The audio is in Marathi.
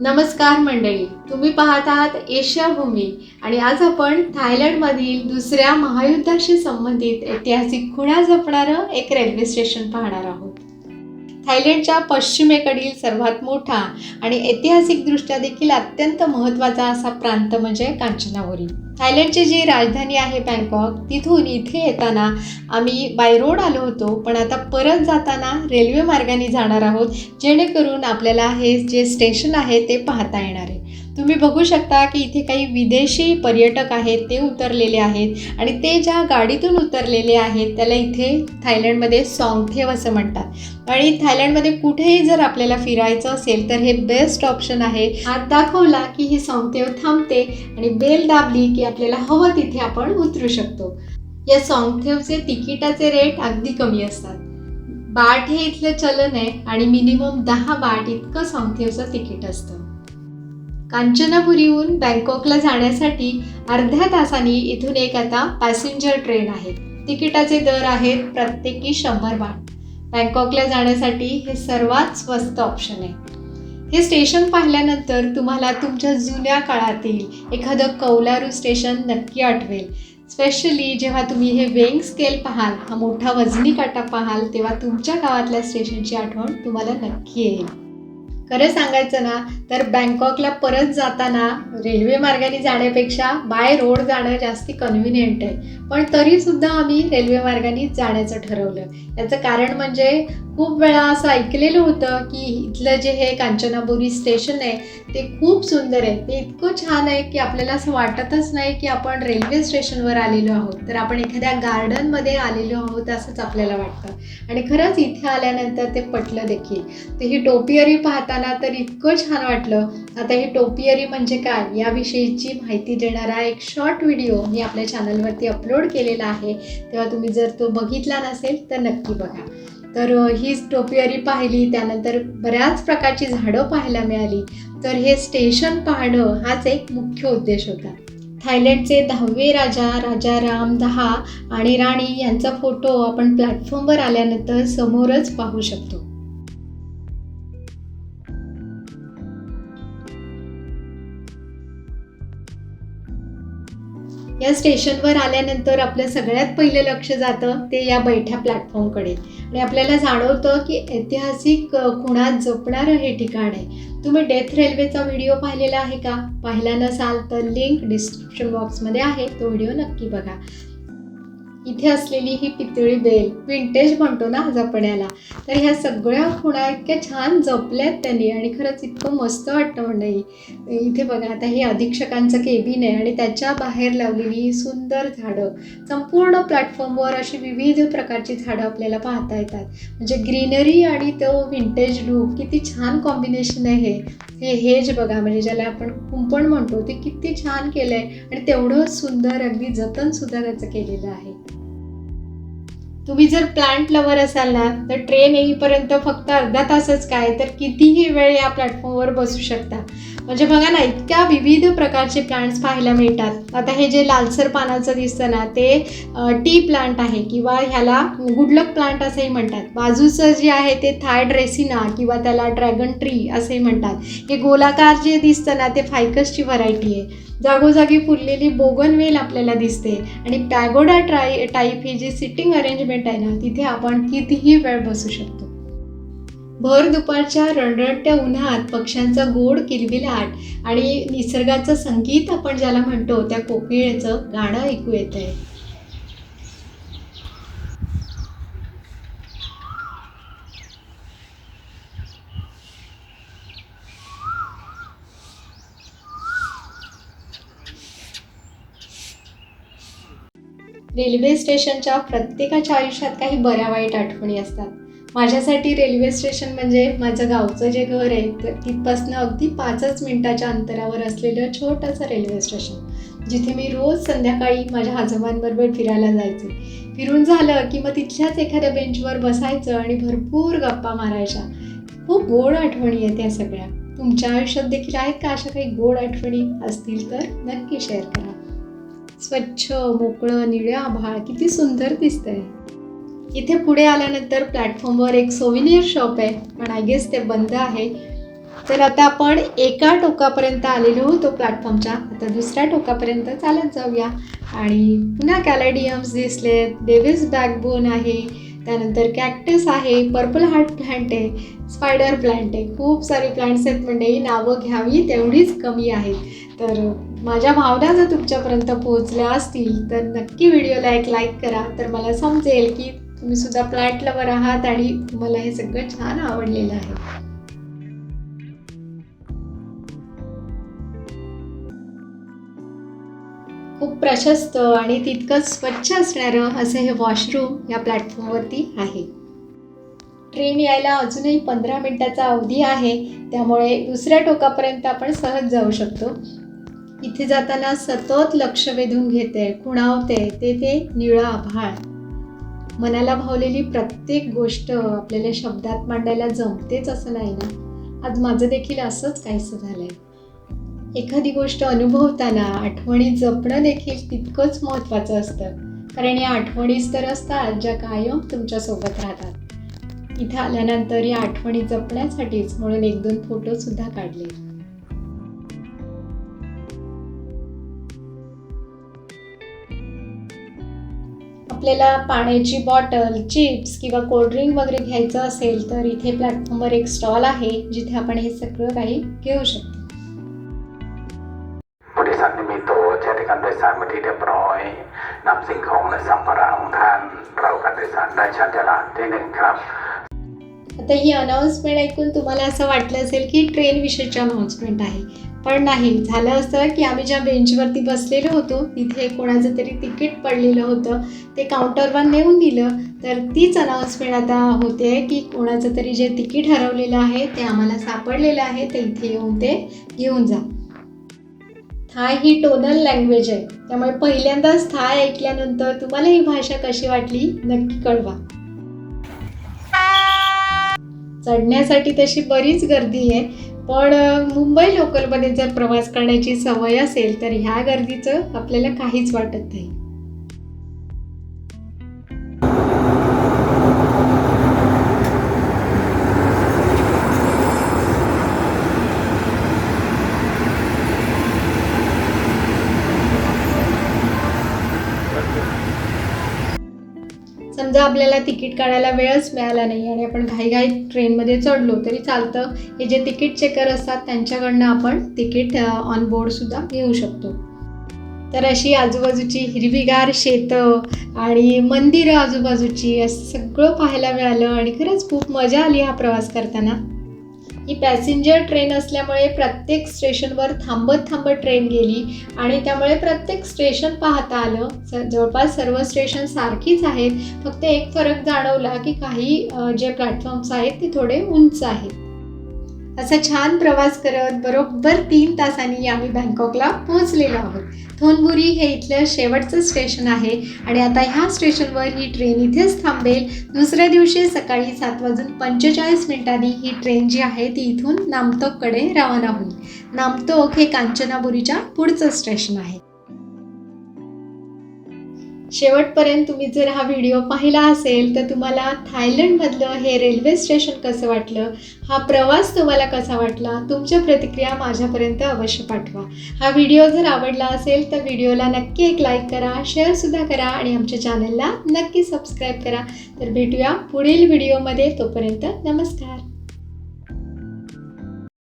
नमस्कार मंडळी, तुम्ही पाहत आहात एशिया भूमी आणि आज आपण थायलंडमधील दुसऱ्या महायुद्धाशी संबंधित ऐतिहासिक खुणा जपणारं एक रेल्वे स्टेशन पाहणार आहोत. थायलंडच्या पश्चिमेकडील सर्वात मोठा आणि ऐतिहासिकदृष्ट्या देखील अत्यंत महत्त्वाचा असा प्रांत म्हणजे कांचनाबुरी. थायलंडची जी राजधानी आहे बँकॉक, तिथून इथे येताना आम्ही बाय रोड आलो होतो, पण आता परत जाताना रेल्वे मार्गाने जाणार आहोत, जेणेकरून आपल्याला हे जे स्टेशन आहे ते पाहता येणार आहे. तुम्ही बघू शकता की इथे काही विदेशी पर्यटक आहेत, ते उतरलेले आहेत आणि ते ज्या गाडीतून उतरलेले आहेत त्याला इथे थायलंडमध्ये सॉंगथेव असं म्हणतात. आणि थायलंडमध्ये कुठेही जर आपल्याला फिरायचं असेल तर हे बेस्ट ऑप्शन आहे. हात दाखवला की ही सॉंगथेव थांबते आणि बेल दाबली की आपल्याला हवं तिथे आपण उतरू शकतो. या सॉंगथेवचे तिकिटाचे रेट अगदी कमी असतात. बाट हे इथलं चलन आहे आणि मिनिमम 10 बाट इतकं सॉंगथेवचं तिकीट असतं. कांचनाबुरीहून बँकॉकला जाण्यासाठी अर्ध्या तासांनी इथून एक आता पॅसेंजर ट्रेन आहे. तिकिटाचे दर आहेत प्रत्येकी 100 बाट. बँकॉकला जाण्यासाठी हे सर्वात स्वस्त ऑप्शन आहे. हे स्टेशन पाहिल्यानंतर तुम्हाला तुमच्या जुन्या काळातील एखादं कौलारू स्टेशन नक्की आठवेल. स्पेशली जेव्हा तुम्ही हे वेइंग स्केल पाहाल, हा मोठा वजनी काटा पाहाल, तेव्हा तुमच्या गावातल्या स्टेशनची आठवण तुम्हाला नक्की येईल. खरं सांगायचं ना तर बँकॉकला परत जाताना रेल्वे मार्गाने जाण्यापेक्षा बाय रोड जाणं जास्ती कन्व्हिनियंट आहे, पण तरीसुद्धा आम्ही रेल्वे मार्गाने जाण्याचं ठरवलं. याचं कारण म्हणजे खूप वेळा असं ऐकलेलं होतं की इथलं जे हे कांचनाबुरी स्टेशन आहे ते खूप सुंदर आहे. ते इतकं छान आहे की आपल्याला असं वाटतच नाही की आपण रेल्वे स्टेशनवर आलेलो आहोत, तर आपण एखाद्या गार्डनमध्ये आलेलो आहोत असंच आपल्याला वाटतं. आणि खरंच इथे आल्यानंतर ते पटलं देखील. तर ही टोपियरी पाहताना तर इतकं छान वाटलं. आता ही टोपियरी म्हणजे काय याविषयीची माहिती देणारा एक शॉर्ट व्हिडिओ मी आपल्या चॅनलवरती अपलोड केलेला आहे, तेव्हा तुम्ही जर तो बघितला नसेल तर नक्की बघा. तर ही टोपियरी पाहिली, त्यानंतर बऱ्याच प्रकारची झाडं पाहायला मिळाली. तर हे स्टेशन पाहणं हाच एक मुख्य उद्देश होता. थायलंडचे 10वे राजा राम 10 आणि राणी यांचा फोटो आपण प्लॅटफॉर्मवर आल्यानंतर समोरच पाहू शकतो. या स्टेशनवर आल्यानंतर आपलं सगळ्यात पहिलं लक्ष जातं ते या बैठ्या प्लॅटफॉर्मकडे आणि आपल्याला जाणवतं की ऐतिहासिक खुणा जपणारं हे ठिकाण आहे. तुम्ही डेथ रेल्वेचा व्हिडिओ पाहिलेला आहे का? पाहिला नसाल तर लिंक डिस्क्रिप्शन बॉक्समध्ये आहे, तो व्हिडिओ नक्की बघा. इथे असलेली ही पितळी बेल, विंटेज म्हणतो ना जपण्याला, तर ह्या सगळ्या खुणा इतक्या छान जपल्यात त्यांनी आणि खरंच इतकं मस्त वाटतं मंडळी. इथे बघा, आता हे अधीक्षकांचं केबिन आहे आणि त्याच्या बाहेर लावलेली सुंदर झाडं. संपूर्ण प्लॅटफॉर्मवर अशी विविध प्रकारची झाडं आपल्याला पाहता येतात. म्हणजे ग्रीनरी आणि तो विंटेज लुक, किती छान कॉम्बिनेशन आहे हे. हेज बघा, म्हणजे ज्याला आपण कुंपण म्हणतो, ते किती छान केलं आहे आणि तेवढंच सुंदर अगदी जतनसुद्धा त्याचं केलेलं आहे. तुम्ही जर प्लांट लवर असाल ना तर ट्रेन येईपर्यंत फक्त अर्धा तासच काय तर कितीही वेळ या प्लॅटफॉर्मवर बसू शकता. म्हणजे बघा ना, इतक्या विविध प्रकारचे प्लांट्स पाहायला मिळतात. आता हे जे लालसर पानाचं दिसतं ना ते टी प्लांट आहे किंवा ह्याला गुडलक प्लांट असंही म्हणतात. बाजूचं जे आहे ते थाय ड्रेसिना किंवा त्याला ड्रॅगन ट्री असंही म्हणतात. हे गोलाकार जे दिसतं ना ते फायकसची व्हरायटी आहे. जागोजागी फुललेली बोगनवेल आपल्याला दिसते आणि पॅगोडा टाईप ही जी सिटिंग अरेंजमेंट आहे ना, तिथे आपण कितीही वेळ बसू शकतो. भर दुपारच्या रणरणत्या उन्हात पक्ष्यांचा गोड किलबिलाट आणि निसर्गाचं संगीत आपण ज्याला म्हणतो त्या कोकिळेचं गाणं ऐकू येत आहे. रेल्वे स्टेशनच्या प्रत्येकाच्या आयुष्यात काही बऱ्या वाईट आठवणी असतात. माझ्यासाठी रेल्वे स्टेशन म्हणजे माझं गावचं जे घर आहे तर तिथपासनं अगदी 5च मिनिटाच्या अंतरावर असलेलं छोटंसं रेल्वे स्टेशन, जिथे मी रोज संध्याकाळी माझ्या आजोबांबरोबर फिरायला जायचे. फिरून झालं की मग तिथल्याच एखाद्या बेंचवर बसायचं आणि भरपूर गप्पा मारायच्या. खूप गोड आठवणी आहेत त्या सगळ्या. तुमच्या आयुष्यात देखील आहेत का अशा काही गोड आठवणी? असतील तर नक्की शेअर करा. स्वच्छ मोकळं निळं आभाळ किती सुंदर दिसतंय. इथे पुढे आल्यानंतर प्लॅटफॉर्मवर एक सोव्हिनियर शॉप आहे, पण आय गेस ते बंद आहे. तर आता आपण एका टोकापर्यंत आलेलो होतो प्लॅटफॉर्मच्या. आता दुसऱ्या टोकापर्यंत चालत जाऊया. आणि पुन्हा कॅलेडियम्स दिसलेत, डेव्हिस बॅकबोन आहे, त्यानंतर कॅक्टस आहे, पर्पल हार्ट प्लांट आहे, स्पायडर प्लांट आहे. खूप सारे प्लांट्स आहेत मंडळी, नावं घ्यावी तेवढीच कमी आहेत. तर माझ्या भावना जर तुमच्यापर्यंत पोहोचल्या असतील तर नक्की व्हिडिओला एक लाईक करा, तर मला समजेल की तुम्ही सुद्धा प्लांट लवर आहात आणि तुम्हाला हे सगळं छान आवडलेलं आहे. खूप प्रशस्त आणि तितकंच स्वच्छ असणारं असं हे वॉशरूम या प्लॅटफॉर्मवरती आहे. ट्रेन यायला अजूनही 15 मिनिटाचा अवधी आहे, त्यामुळे दुसऱ्या टोकापर्यंत आपण सहज जाऊ शकतो. इथे जाताना सतत लक्ष वेधून घेते, खुणावते ते निळं आभाळ. मनाला भावलेली प्रत्येक गोष्ट आपल्याला शब्दात मांडायला जमतेच असं नाही ना. आज माझं देखील असंच काहीसं झालंय. एखादी गोष्ट अनुभवताना आठवणी जपणं देखील तितकंच महत्त्वाचं असतं, कारण या आठवणीच तर असतात ज्या कायम तुमच्यासोबत राहतात. इथं आल्यानंतर या आठवणी जपण्यासाठीच म्हणून 1-2 फोटोसुद्धा काढले. आपल्याला पाण्याची बॉटल, चिप्स किंवा कोल्ड्रिंक वगैरे घ्यायचं असेल तर इथे प्लॅटफॉर्मवर एक स्टॉल आहे जिथे आपण हे सगळं काही घेऊ शकतो. ผู้โดยสารที่มีตั๋วใช้ในการโดยสารมาที่เรียบร้อยนำสิ่งของและสัมภาระของท่านเราการโดยสารได้ชั้นจราจรที่ 1 ครับ आता ही अनाउन्समेंट ऐकून तुम्हाला असं वाटलं असेल की ट्रेन विषयीची अनाउन्समेंट आहे, पण नाही. झालं असं की आम्ही ज्या बेंचवरती बसलेलो होतो तिथे कोणाचं तरी तिकीट पडलेलं होतं, ते काउंटरवर नेऊन दिलं. तर तीच अनाउन्समेंट आता होते की कोणाचं तरी जे तिकीट हरवलेलं आहे ते आम्हाला सापडलेलं आहे, तर इथे येऊन ते घेऊन जा. थाय ही टोनल लँग्वेज आहे, त्यामुळे पहिल्यांदाच थाय ऐकल्यानंतर तुम्हाला ही भाषा कशी वाटली नक्की कळवा. चढण्यासाठी तशी बरीच गर्दी आहे, पण मुंबई लोकलमध्ये जर प्रवास करण्याची सवय असेल तर ह्या गर्दीचं आपल्याला काहीच वाटत नाही. समजा आपल्याला तिकीट काढायला वेळच मिळाला नाही आणि आपण घाईघाईत ट्रेनमध्ये चढलो तरी चालतं. हे जे तिकीट चेकर असतात त्यांच्याकडनं आपण तिकीट ऑन बोर्डसुद्धा घेऊ शकतो. तर अशी आजूबाजूची हिरवीगार शेतं आणि मंदिरं आजूबाजूची असं सगळं पाहायला मिळालं आणि खरंच खूप मजा आली हा प्रवास करताना. ही पॅसेंजर ट्रेन असल्यामुळे प्रत्येक स्टेशनवर थांबत ट्रेन गेली आणि त्यामुळे प्रत्येक स्टेशन पाहता आलं. जवळपास सर्व स्टेशन सारखीच आहेत, फक्त एक फरक जाणवला की काही जे प्लॅटफॉर्म्स आहेत ते थोडे उंच आहेत. असा छान प्रवास करत बरोबर 3 तासांनी आम्ही बँकॉकला पोहोचलेलो आहोत. थोनबुरी हे इथलं शेवटचं स्टेशन आहे आणि आता ह्या स्टेशनवर ही ट्रेन इथेच थांबेल. दुसऱ्या दिवशी सकाळी 7:45 ही ट्रेन जी आहे ती इथून नामतोककडे रवाना होईल. नामतोक हे कांचनाबुरीच्या पुढचं स्टेशन आहे. शेवटपर्यंत तुम्ही जर हा व्हिडिओ पाहिला असेल तर तुम्हाला थायलंडमधलं हे रेल्वे स्टेशन कसं वाटलं, हा प्रवास तुम्हाला कसा वाटला, तुमच्या प्रतिक्रिया माझ्यापर्यंत अवश्य पाठवा. हा व्हिडिओ जर आवडला असेल तर व्हिडिओला नक्की एक लाईक करा, शेअरसुद्धा करा आणि आमच्या चॅनलला नक्की सबस्क्राईब करा. तर भेटूया पुढील व्हिडिओमध्ये. तोपर्यंत नमस्कार.